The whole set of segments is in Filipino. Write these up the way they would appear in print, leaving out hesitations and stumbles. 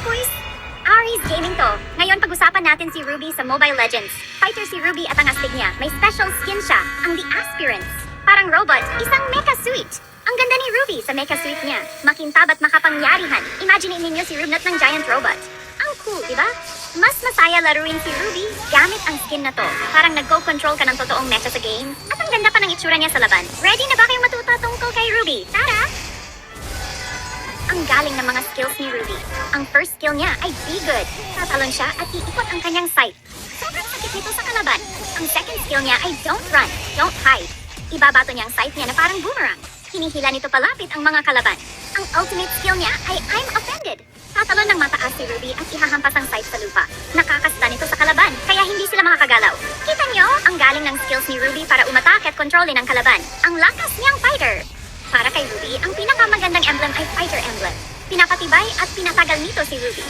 boys! Aries Gaming to. Ngayon pag-usapan natin si Ruby sa Mobile Legends. Fighter si Ruby at ang astig niya. May special skin siya, ang The Aspirants. Parang robot, isang mecha suit. Ang ganda ni Ruby sa mecha suit niya. Makintab at makapangyarihan. Imagine ninyo si Rubnut ng giant robot. Ang cool, di ba? Mas masaya laruin si Ruby gamit ang skin na to. Parang nag-go-control ka ng totoong mecha sa game. At ang ganda pa ng itsura niya sa laban. Ready na ba kayong matuto tungkol kay Ruby? Tara! Ang galing ng mga skills ni Ruby. Ang first skill niya ay Be Good. Tatalon siya at iikot ang kanyang sight. Sobrang sakit nito sa kalaban. Ang second skill niya ay Don't Run, Don't Hide. Ibabato niya ang sight niya na parang boomerang. Hinihila nito palapit ang mga kalaban. Ang ultimate skill niya ay I'm Offended. Tatalon ng mataas si Ruby at ihahampas ang sight sa lupa. Nakakasta nito sa kalaban, kaya hindi sila makakagalaw. Kita niyo? Ang galing ng skills ni Ruby para umatake at kontrolin ang kalaban. Ang lakas niyang fighter! Para kay Ruby, ang pinakamagandang emblem ay Fighter Emblem. Pinapatibay at pinatagal nito si Ruby.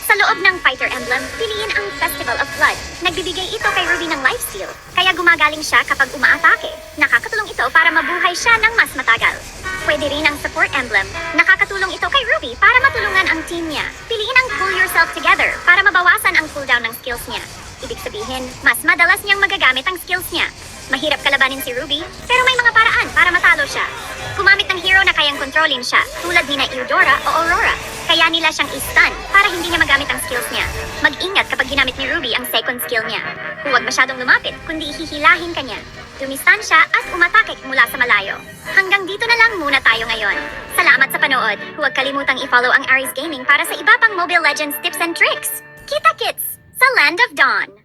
Sa loob ng Fighter Emblem, piliin ang Festival of Blood. Nagbibigay ito kay Ruby ng lifesteal, kaya gumagaling siya kapag umaatake. Nakakatulong ito para mabuhay siya ng mas matagal. Pwede rin ang Support Emblem. Nakakatulong ito kay Ruby para matulungan ang team niya. Piliin ang Pull Yourself Together para mabawasan ang cooldown ng skills niya. Ibig sabihin, mas madalas niyang magagamit ang skills niya. Mahirap kalabanin si Ruby, pero may mga paraan para matalo siya. Gumamit ng hero na kayang kontrolin siya, tulad ni na Eudora o Aurora. Kaya nila siyang i-stun para hindi niya magamit ang skills niya. Mag-ingat kapag ginamit ni Ruby ang second skill niya. Huwag masyadong lumapit, kundi hihilahin ka niya. Dumistan siya at umatake mula sa malayo. Hanggang dito na lang muna tayo ngayon. Salamat sa panood. Huwag kalimutang i-follow ang Aries Gaming para sa iba pang Mobile Legends tips and tricks. Kita-kits sa Land of Dawn!